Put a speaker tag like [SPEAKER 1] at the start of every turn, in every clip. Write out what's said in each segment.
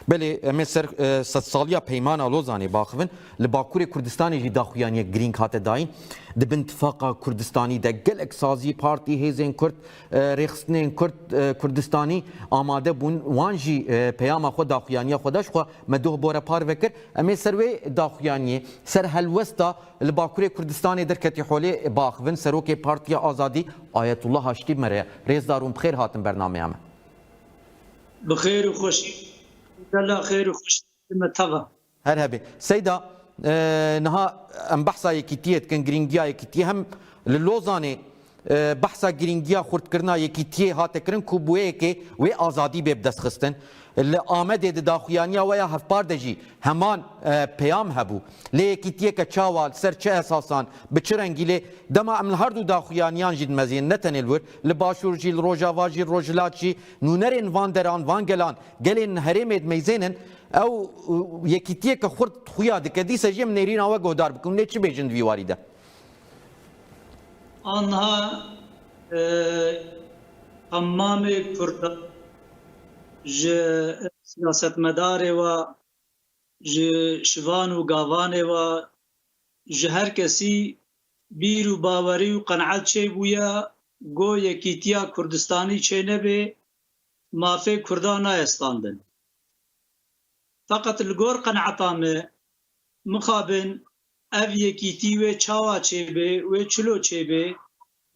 [SPEAKER 1] بله امی سر ست سالیا پیمانا لوزانی باخون لباکور کردستانی جی داخویانی گرین کات داین دب اتفاق کردستانی ده گلک سازی پارتی هیزن کرد رخصتن کردستانی آماده بون وانجی پیام خود داخویانی خودش خو مدوه بوره پار وکر امی سر وی داخویانی سر هلوستا لباکور کردستانی در کتی حولی باخون سروک پارتی آزادی آیت الله هاشتی مره ریز دارون بخیر هاتن برنامه همه
[SPEAKER 2] بخير وخوش لا خير وخوش متفق
[SPEAKER 1] هر هبه سيدا نها ام بحثا يكيتيت كان جرينجيا يكيتي هم للوزاني بحثا جرينجيا خورد كرنا يكيتي هات كرن كوبويكي وي ازادي بيبدس خستن اللي آمده داخویانیا ویا هفپار دجی همان پیام هبو لیکیتیه که چاوال سر چه اساسان بچه رنگیله دما امل هر دو داخویانیان جید مزین نتنیلور لباشور جیل روژاوا جیل روژلات جی نونرین وان دران وان گلان گلین هریمید میزینن او یکیتیه که خورد خویا دکدی سجیم نیرین آوا گودار بکن نه چی بیجند ویواری ده
[SPEAKER 2] آنها تمام کرد ج سیاست مدار و ج شوان و گاوان و ج هر کسی بیر و باوری و قناعت چه بویا گو یکیتیا کردستانی چه نبه مافی کردان استاندن فقط الگور قناعتامه مخابن اف یکیتی و چاوا چه به و چلو چه به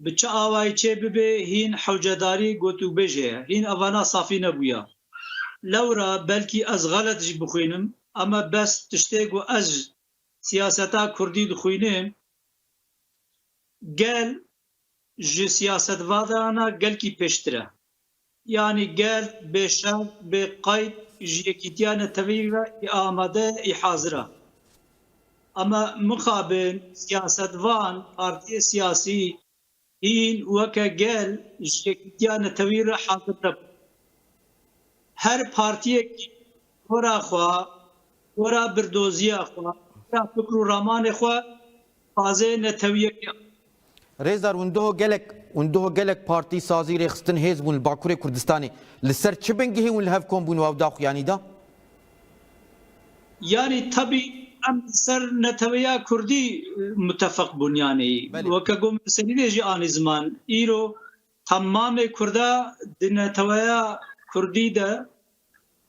[SPEAKER 2] بچه آوای چه به هین حوجداری گوتو بجه هین اوانا صافی نبویا لورا بلکی از غلط جی بخوینم اما بس تشتیگو از سیاستا کردی دخوینم گل جی سیاست وادانا گل کی پیشتره یعنی گل به شرط به قید جی یکیتیان طویل آماده حاضره اما مقابل سیاست وان پارتی سیاسی این وکا گل جی یکیتیان طویل حاضر نبود هر پارتی ورا خوا ورا بردوزیا خوا ورا فکر و رامان خوا فازه نتویه
[SPEAKER 1] ريزار وندوه جلك بارتي سازي ريخستن هيزبون الباكوري كردستاني لسر تشبنجي والهاف كومبون واوداخ يعني دا
[SPEAKER 2] يعني طبي ام سر نتويا كردي متفق بون يعني وكقوم سنيدي اني زمان ايرو تمام كردا نتويا كردي ده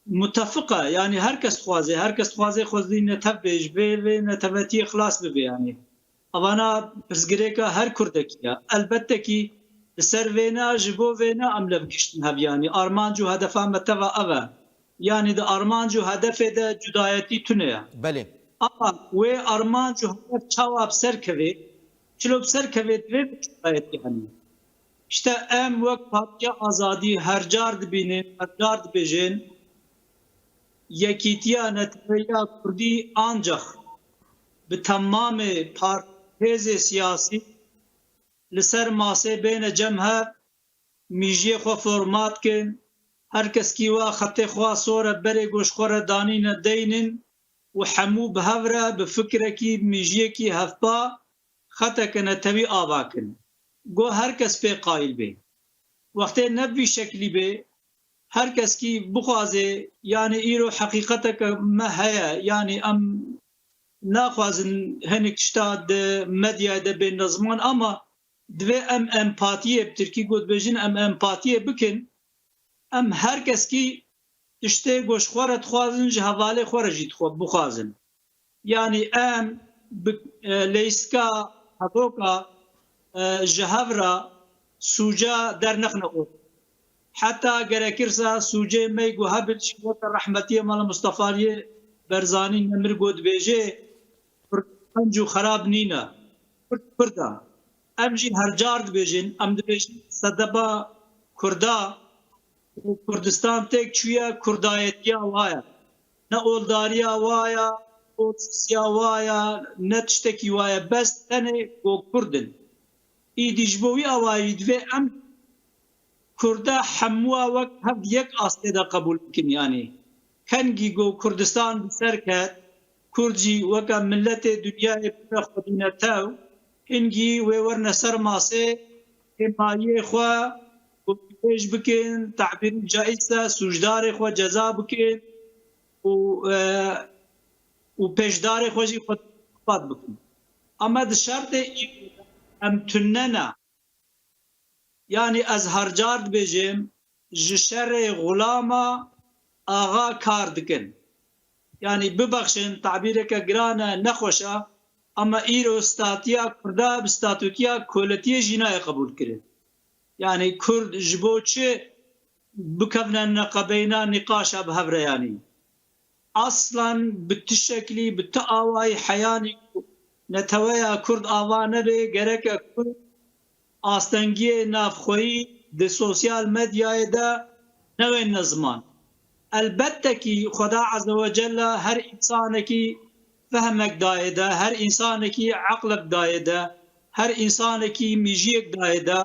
[SPEAKER 2] متفقه يعني هر کس خوازه خوازی نتبج به نتبتی خلاص به يعني اوانا پرزگریکا هر کردکیه البته کی سر وینا جبو وینا عمل بکشتن هب يعني ارمانجو هدفا متوا اوا يعني ده ارمانجو هدف ده جدایتی تونه
[SPEAKER 1] بله
[SPEAKER 2] اما و ارمانجو هدف چاواب سر کوي چلو سر کوي و جدایتی hani işte em vak parti azadi her card binin her card bejin یکیتیا نتویا کردی آنجا به تمام پارتیز سیاسی لسر ماسه بین جمعه میجی خو فرمات کن هر کس کیوا خط خوا صوره بره گوش خوره دانین دینن و حمو بهوره بفکره کی میجی کی هفپا خط کنه توی آبا کن گو هر کس پی قائل به وقتی نبی شکلی به هر کس کی بخوازه یعنی ایرو حقیقتک ما هيا یعنی ام ناخوازن هنک شتاد مدیا ده بین نظمان اما دوی ام امپاتیه بترکی گود بجین ام امپاتیه بکن ام هر کس کی تشته گوش خورت خوازن جه حواله خوره جید خوب بخوازن یعنی ام لیسکا حقوقا جهورا سوجا در نخنه او حتى جركرسا سوجي ميغو هبل شوت الرحمتيه مال مصطفى برزاني نمر قد بيجي فرنجو خراب نينا فردا امجي هرجارد بيجين ام بيجين صدبا كردا كردستان تك شويه كردايتيا وايا نا اولداريا وايا اوتسيا وايا نتشتكي وايا بس تني و كردن اي ديجبوي اواي دفي ام کرده حموا وقت هم یک آستیده قبول کن یعنی کنگی گو کردستان بسر کرد کردجی وقت ملت دنیای پر خودینه تاو هنگی ورن سر ماسه حمایه خواه پیش بکن تعبیر جایزه سوجدار خواه جزا بکن و پێشدارێ خۆشی خۆت بکن ئەمە شەرتێ ئەم تونەنە یعنی ئەز هەرجار دبێژێم ji şerê غulama ağa kar dikin yani bibexşin tabîreke giran e nexweş e ama îro statiya Kurda bi statûtiya koletiyê jî nayê qebûl kirin yani Kurd ji bo çi bikevne neqebeyna nîqaşa bi hevreyanî aslan bi ti şeklî bi ti awayî heyanî neteweya Kurd ava nebe gereke Kurd astengiyê navxweyî di sosyal medyayê de newên ziman elbette ki Xweda Azze ve Celle her insanekî fehmek dayê de her insanekî eqlek dayê de her insanekî mijiyek dayê de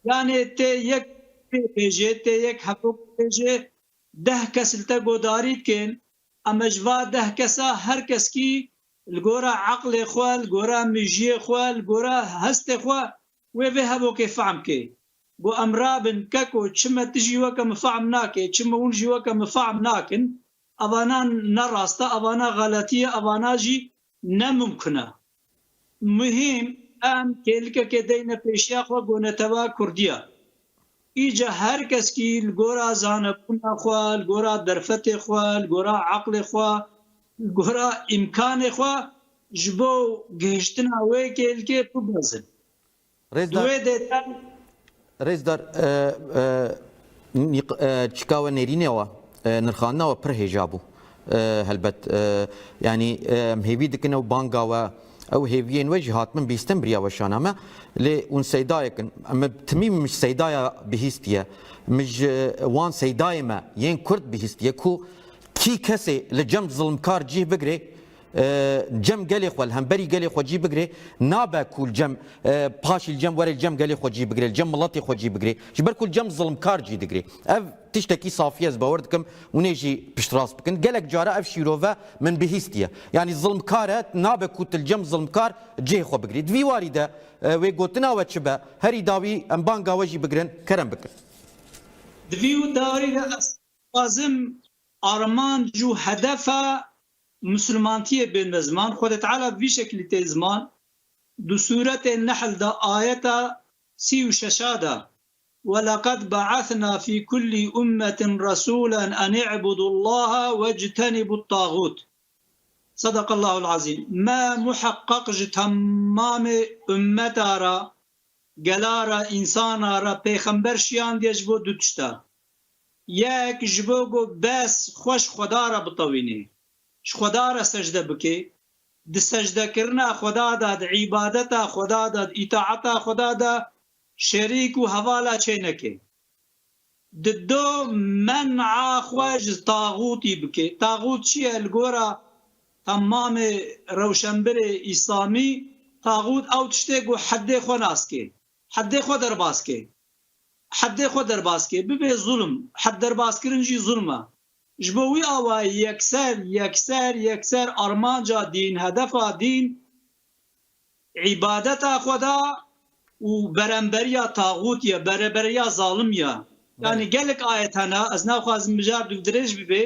[SPEAKER 2] yani tê yek pêjê tê yek hevok pêjê deh kes li te godarî dikin em ji va deh kesa her keskî li gora eqlê xwe li gora mijiyê xwe li gora hestê xwe wê vê hevokê fehm kê بۆ ئەم رابن کەکۆ چمە تژی وەکە مفعم ناکێ چمە اون ژی وەکە مفعم ناکن ئەوانان نەڕاستە ئەوانە غەلەتیە ئەوانە ژی نەممکنە مهم ئەم کێلکەکێ دەینە پێشیا خۆ گۆنەتەوە کوردیە ئیجا هەر کەسکی li gora zanebûna xwe li gora derfetê xwe li gora eqlê xwe li gora îmkanê xwe ji bo gihîştina wê kêlkê bibezin wê dê
[SPEAKER 1] رێزدار چکاوە نێرینەوە نرخانەوە پڕ هێژا بوو هەلبەت ینی هێوی دکنە و بانگاوە ئەو هێویên وەژی هاتمن بیستم بریاوەشانەمە لێ اون سەیدایەکن ئەمە تمی مش سەیدایە بihîstiye مش wan سەیدایê me yên Kurd bihîstiye ku kî kesê li cem zilmkar cih bigire cem gelê xwe hemberî gelê xwe cî bigire nabe ku cem paşî cem were cem gelê xwe cî bigire cem miletê xwe cî bigire ji ber ku cem zilmkar cî digire ev tiştekî safî ez bawer dikim hûnê jî piştrast bikin gelek cara ev şîrove min bihîstiye yani zilmkar e nabe ku til cem zilmkar cihê xwe bigire divî warî de wê gotina we çi be herî dawî em banga we jî bigirin kerem bikin
[SPEAKER 2] divî darî de azim armanc û hedefa مسلمانتیه بین زمان خود تعالی وی شکلی ته زمان دو سورت النحل دا آیتا 36 دا ولقد بعثنا في كل أمة رسولا أن اعبدوا الله واجتنبوا الطاغوت صدق الله العظيم ما محقق تمام أمة را گلارا انسان را پیغمبر شیان دیجبو دوتشتا یک جبوگو بس خوش خدا را بطوینی خدا را سجده بکی د سجده کرنا خدا دا د عبادت خدا دا د اطاعت خدا دا شریک و حواله چینکه د دو منع خواج طاغوتی بکی طاغوت چیه الگورا تمام روشنبر اسلامی طاغوت او تشته گو حد خو ناسکه حد خو درباسکه حد خو درباسکه ببه ظلم حد درباسکرنجی ظلمه جبوی آوای یکسر armanca din, hedefa din, ibadeta Xweda û beremberiya tağut ya, bereberiya zalim ya. Yani gelek ayet hene, ez naxwazim bijar du dirêj bibe,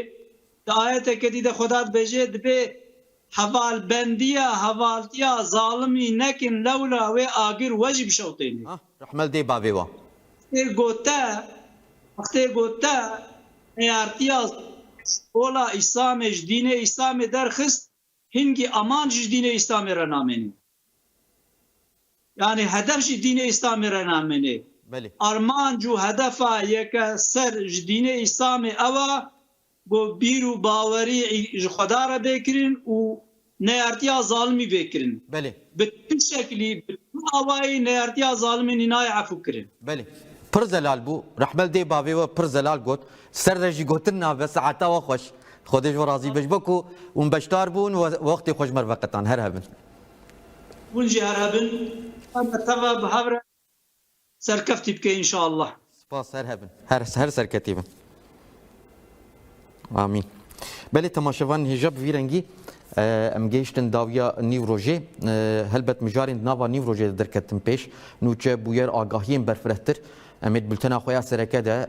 [SPEAKER 2] di ayeteke dî de Xweda dibêje dibe hevalbendiya, hevaltiya zalimî nekin lewla wê agir we jî bişewtêne.
[SPEAKER 1] Rehmel dê bavê wa.
[SPEAKER 2] Wextê gote neyartiya ola İslamê ji dînê İslamê derxist hingî aman ji dînê İslamê re namêne. Yani hedef ji dînê İslamê re namêne. Arman cû hedefa yeke ser ji dînê İslamê ewa bo bîr û bawerî ji Xweda re bêkirin û neyartiya zalimî bêkirin. Bi tu şeklî bi tu awayî neyartiya zalimê nînayê efû kirin.
[SPEAKER 1] پر زلال بو رحمل دی باوی و پر زلال گوت سر رجی گوتن نابه ساعتا و خوش خودش و راضی بش بکو اون بشتار بون و وقت خوش مر وقتان هر هبن
[SPEAKER 2] ونجي هر هبن اما تبا بحبر سركفتي بكي ان شاء الله
[SPEAKER 1] سپاس هر هبن هر سرکتی بن آمین بله تماشاوان هجاب ویرنگی ام گیشتن داویا نیو روژه هلبت مجارین ناوا نیو روژه درکتن پیش نوچه بویر آگاهیم برفرهتر امید بولتنا خویا سرکه ده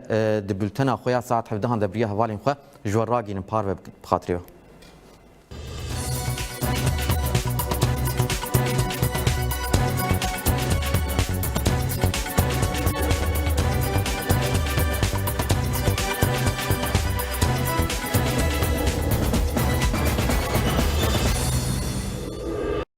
[SPEAKER 1] د بولتنا خویا ساعت 17 د بریه حوالین خو جوړ راګین پاره بخاطر